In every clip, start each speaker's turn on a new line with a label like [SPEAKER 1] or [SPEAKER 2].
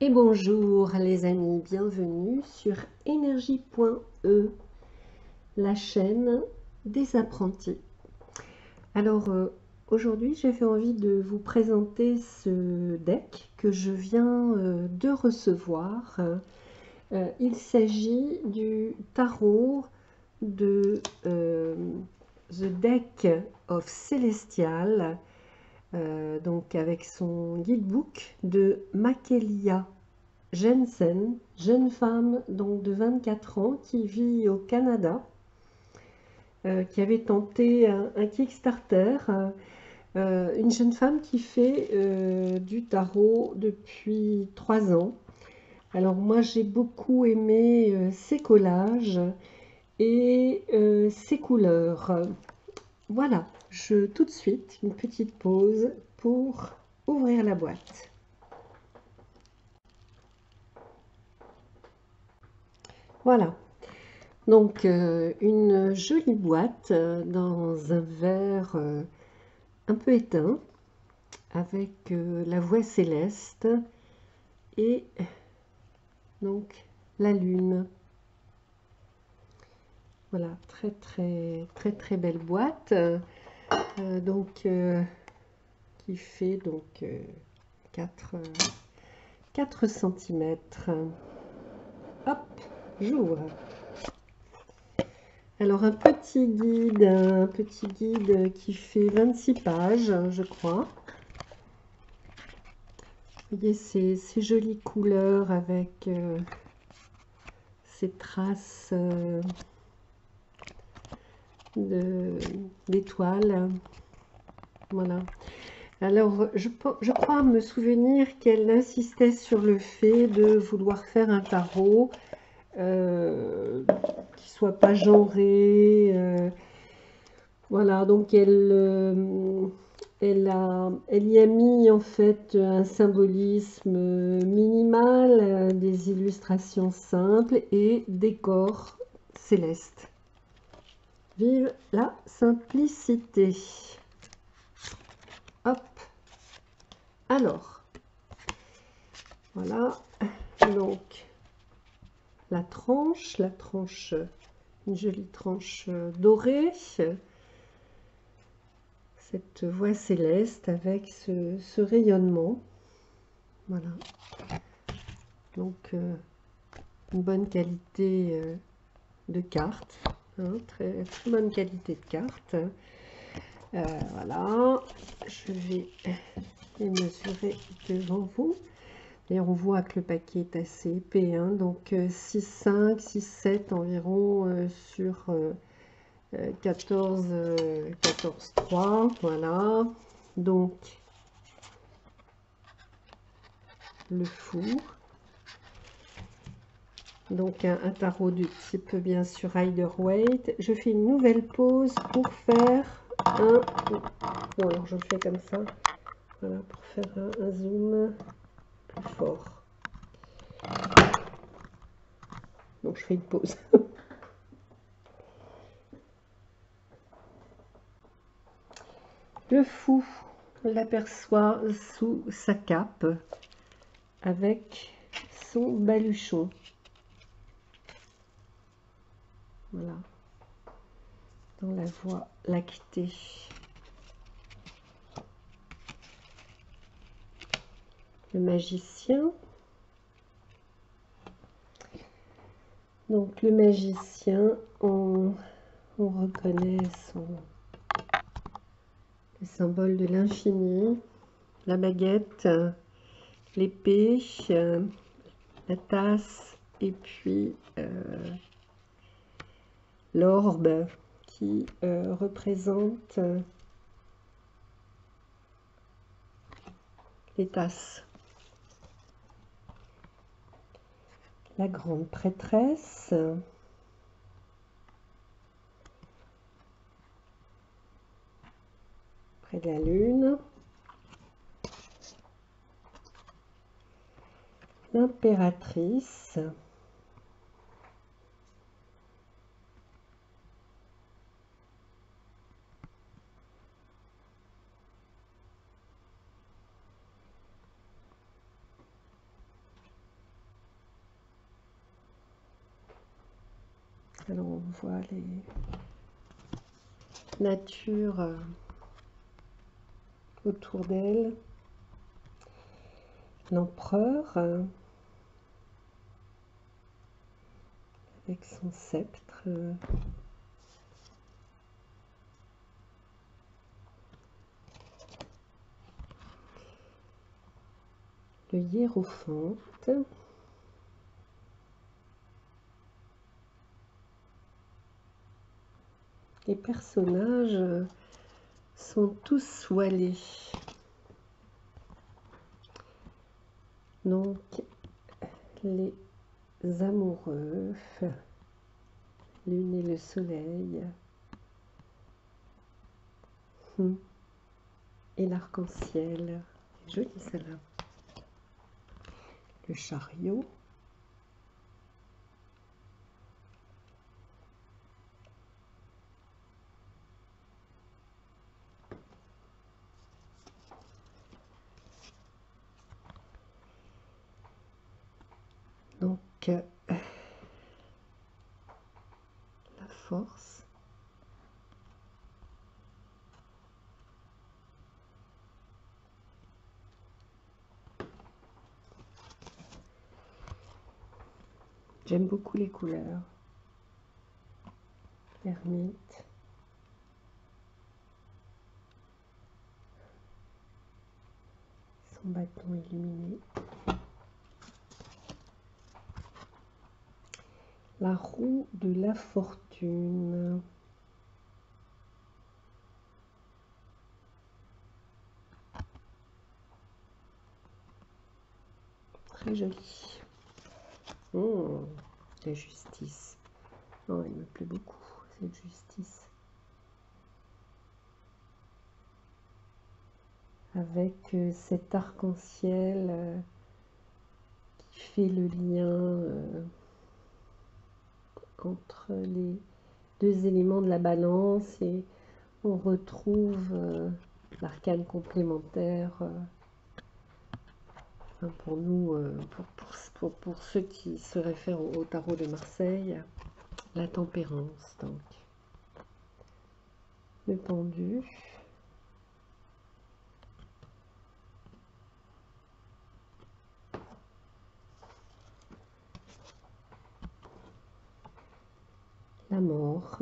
[SPEAKER 1] Et bonjour les amis, bienvenue sur énergie.e, la chaîne des apprentis. Alors aujourd'hui j'avais envie de vous présenter ce deck que je viens de recevoir. Il s'agit du tarot de The Deck of Celestial, donc avec son guidebook de Makelia Jensen, jeune femme donc de 24 ans qui vit au Canada, qui avait tenté un Kickstarter, une jeune femme qui fait du tarot depuis 3 ans. Alors moi j'ai beaucoup aimé ses collages et ses couleurs. Voilà, tout de suite une petite pause pour ouvrir la boîte. Voilà. Donc une jolie boîte dans un verre un peu éteint avec la voie céleste et donc la lune. Voilà, très belle boîte donc qui fait donc 4 cm. Hop, j'ouvre. Alors un petit guide qui fait 26 pages, je crois. Vous voyez ces jolies couleurs avec ces traces d'étoiles. Voilà. Alors, je crois me souvenir qu'elle insistait sur le fait de vouloir faire un tarot qui soit pas genré. Voilà, donc elle y a mis en fait un symbolisme minimal, des illustrations simples et décors célestes. Vive la simplicité. Hop. Alors, voilà. Donc, la tranche, une jolie tranche dorée. Cette voie céleste avec ce rayonnement. Voilà. Donc, une bonne qualité de carte. Hein, très bonne qualité de carte. Voilà. Je vais les mesurer devant vous. D'ailleurs, on voit que le paquet est assez épais. Hein, donc, 6,5, 6,7 environ sur 14,3. Voilà. Donc, le fou. Donc un tarot de type bien sûr Rider-Waite. Je fais une nouvelle pause pour faire un... Bon alors je le fais comme ça. Voilà, pour faire un zoom plus fort. Donc je fais une pause. Le fou l'aperçoit sous sa cape avec son baluchon. Voilà. Dans la voie lactée. Le magicien. Donc le magicien, on reconnaît le symbole de l'infini, la baguette, l'épée, la tasse et puis l'orbe qui représente les tasses. La grande prêtresse. Près de la lune. L'impératrice. Alors on voit les natures autour d'elle. L'empereur avec son sceptre. Le hiérophante. Les personnages sont tous voilés. Donc, les amoureux, lune et le soleil, et l'arc-en-ciel. C'est joli celle-là. Le chariot. Donc, la force. J'aime beaucoup les couleurs. L'ermite. Son bâton illuminé. La roue de la fortune. Très joli. La justice. Oh, il me plaît beaucoup, cette justice. Avec cet arc-en-ciel qui fait le lien entre les deux éléments de la balance, et on retrouve l'arcane complémentaire. Pour nous, pour ceux qui se réfèrent au tarot de Marseille, la tempérance. Donc, le pendu. La mort.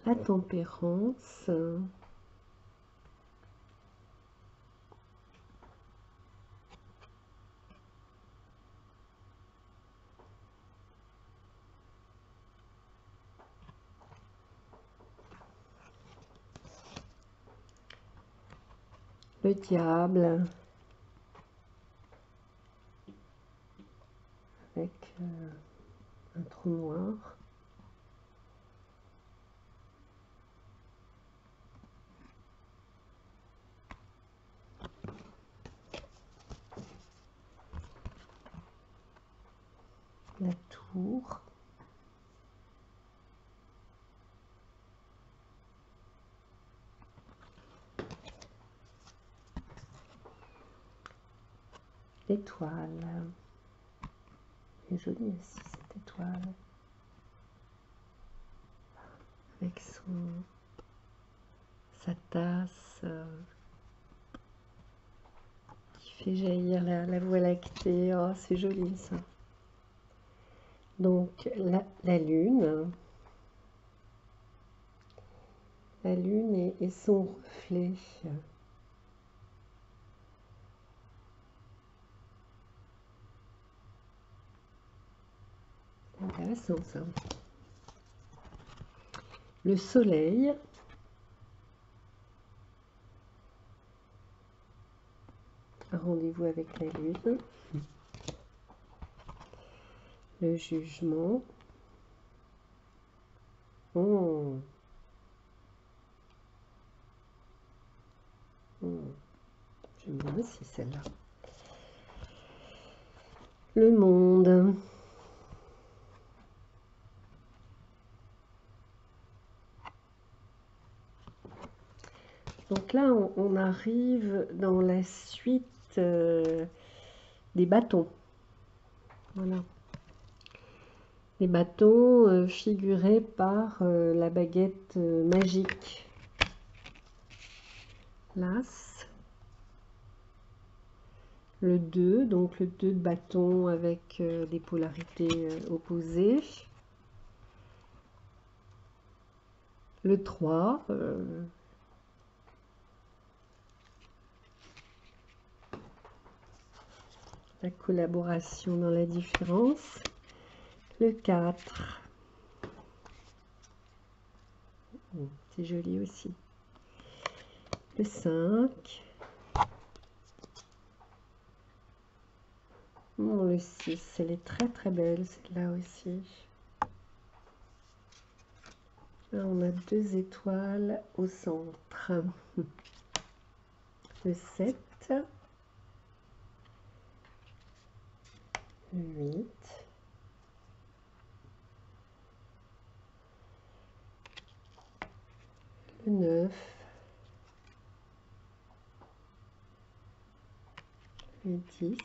[SPEAKER 1] La tempérance. Le diable. Avec un trou noir. La tour. L'étoile. Elle est jolie aussi cette étoile. Avec sa tasse qui fait jaillir la voie lactée. Oh, c'est joli ça. Donc la lune. La lune et son reflet. Intéressant ça. Le soleil. Un rendez-vous avec la lune. Le jugement. J'aime bien aussi celle-là. Le monde. Donc là, on arrive dans la suite des bâtons. Voilà. Les bâtons figurés par la baguette magique. L'As. Le 2, donc le 2 de bâton avec des polarités opposées. Le 3. La collaboration dans la différence. Le 4. C'est joli aussi. Le 5. Le 6, elle est très très belle, celle-là aussi. Là, on a 2 étoiles au centre. Le 7. Le 8. Le 9. Le 10.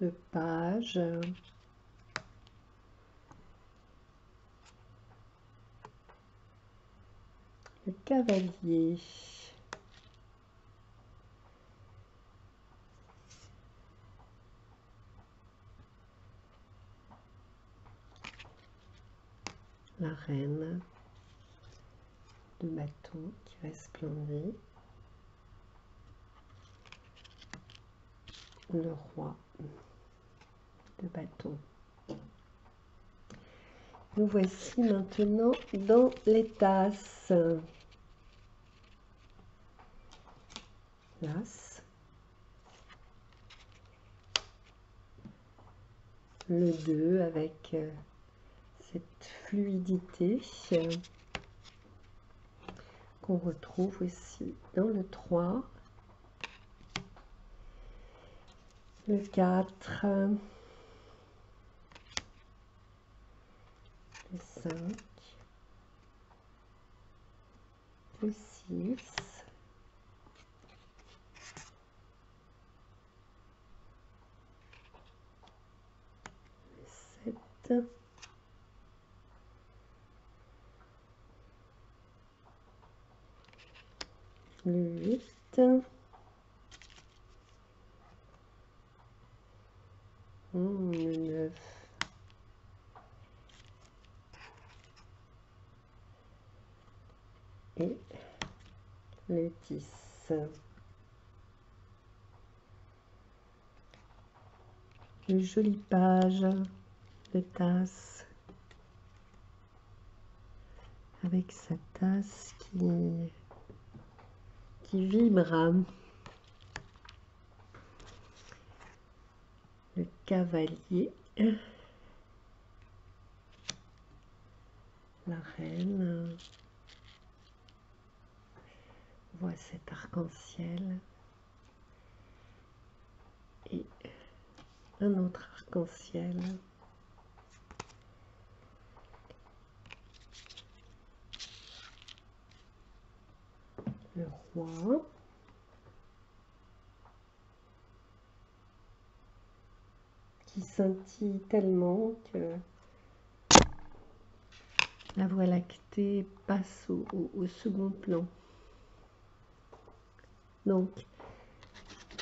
[SPEAKER 1] Le page. Le cavalier. La reine de bâton qui resplendit. Le roi de bâton. Nous voici maintenant dans les tasses. L'As. Le 2 avec cette fluidité qu'on retrouve aussi dans le 3. Le 4. Le 5. Le 6. Le 7. Le 8. Le 9. Et le 10. Une jolie page de tasse avec sa tasse qui vibre. Le cavalier, la reine. On voit cet arc-en-ciel et un autre arc-en-ciel. Le roi. Qui scintille tellement que la Voie lactée passe au second plan. Donc,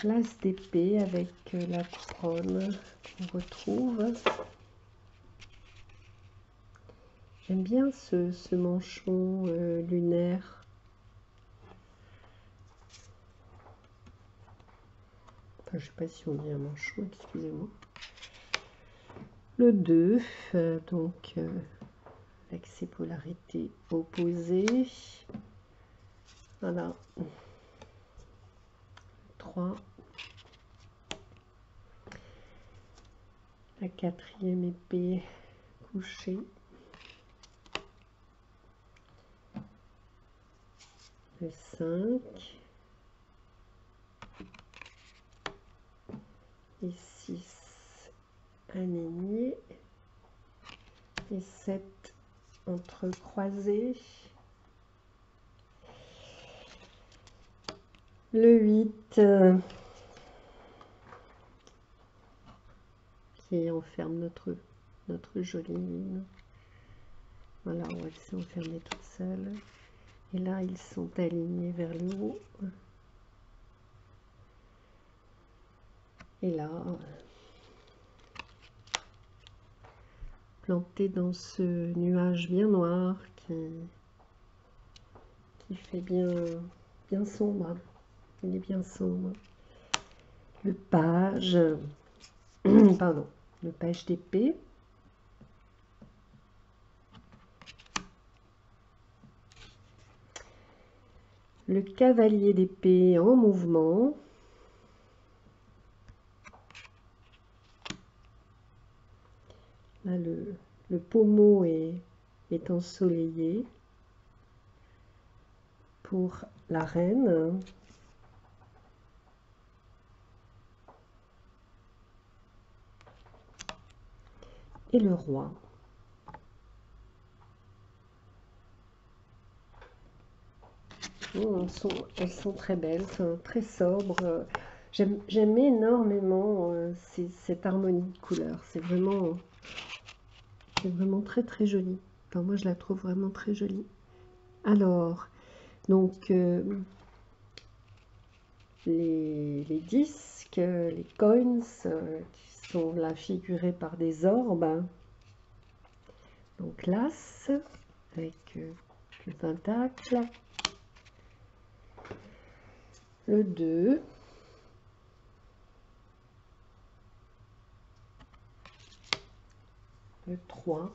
[SPEAKER 1] l'as d'épée avec la couronne qu'on retrouve. J'aime bien ce manchon lunaire. Enfin, je ne sais pas si on dit un manchon, excusez-moi. Le 2, donc avec ses polarités opposées. Voilà. 3. La 4e épée couchée. Le 5. Et 6 alignés. Et 7 entrecroisés. Le 8 qui enferme notre jolie lune. Voilà, on va laisser enfermer toute seule. Et là, ils sont alignés vers le haut. Et là, planté dans ce nuage bien noir qui fait bien sombre. Il est bien sombre. Le page, pardon, le page d'épée. Le cavalier d'épée en mouvement. Là, le pommeau est ensoleillé pour la reine. Et le roi. Oh, elles sont très belles, très sobres. J'aime énormément cette harmonie de couleurs. C'est vraiment très très joli. Enfin, moi, je la trouve vraiment très jolie. Alors, donc, les disques, les coins, qui sont là figurés par des orbes. Donc, l'as, avec le pentacle. Le 2. Le 3.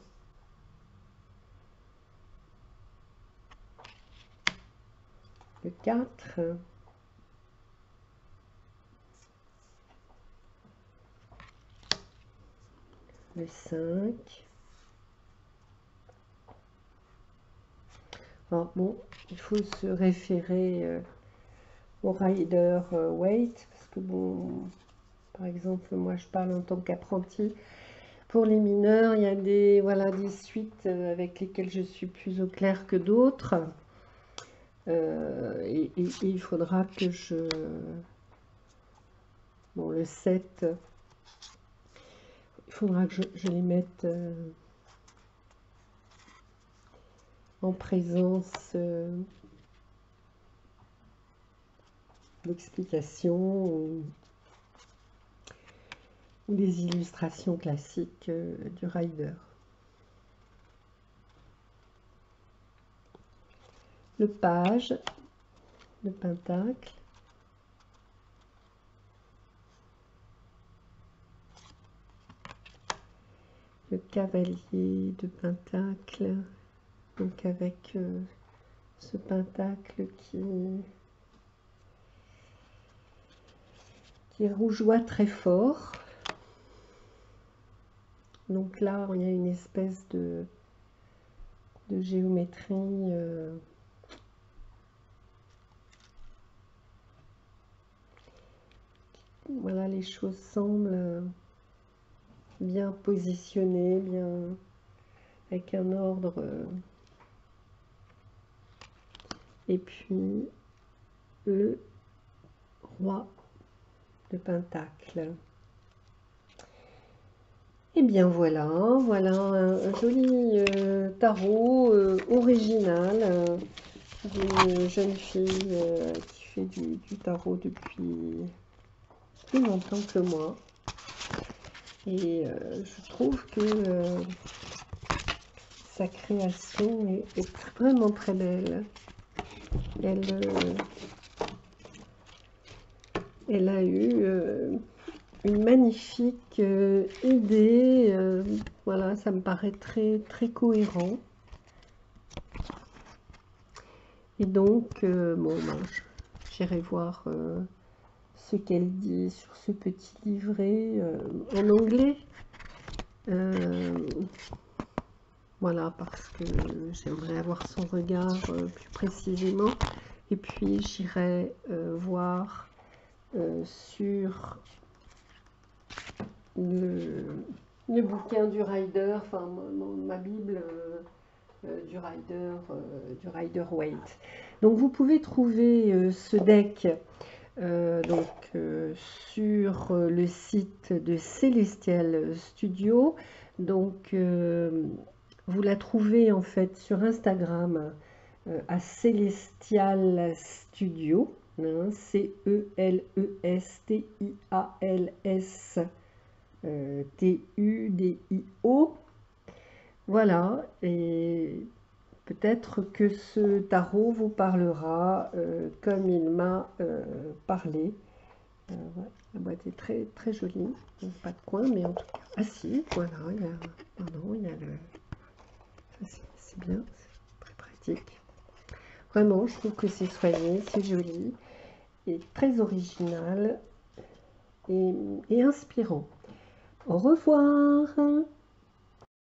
[SPEAKER 1] Le 4. Le 5. Alors, bon, il faut se référer au rider Waite, parce que bon, par exemple, moi je parle en tant qu'apprenti. Pour les mineurs, il y a des suites avec lesquelles je suis plus au clair que d'autres. Et il faudra que bon, le 7, il faudra que je les mette en présence d'explications ou des illustrations classiques du rider. Le page, le pentacle. Le cavalier de pentacle, donc avec ce pentacle qui rougeoie très fort. Donc là, il y a une espèce de géométrie voilà, les choses semblent bien positionnées, bien avec un ordre. Et puis le roi de pentacle. Et bien voilà, un joli tarot original d'une jeune fille qui fait du tarot depuis plus longtemps que moi. Et je trouve que sa création est vraiment très belle. Elle a eu une magnifique idée. Voilà, ça me paraît très, très cohérent. Et donc, bon, ben, j'irai voir ce qu'elle dit sur ce petit livret en anglais. Voilà, parce que j'aimerais avoir son regard plus précisément. Et puis, j'irai voir sur le bouquin du rider, enfin ma Bible du Rider-Waite. Donc vous pouvez trouver ce deck sur le site de Celestial Studio. Donc vous la trouvez en fait sur Instagram à Celestial Studio, hein, C-E-L-E-S-T-I-A-L-S T-U-D-I-O. Voilà, et peut-être que ce tarot vous parlera comme il m'a parlé. Ouais, la boîte est très très jolie, donc pas de coin, mais en tout cas, ah si, voilà, il y a, non, il y a le, c'est bien, c'est très pratique. Vraiment, je trouve que c'est soigné, c'est joli et très original et inspirant. Au revoir.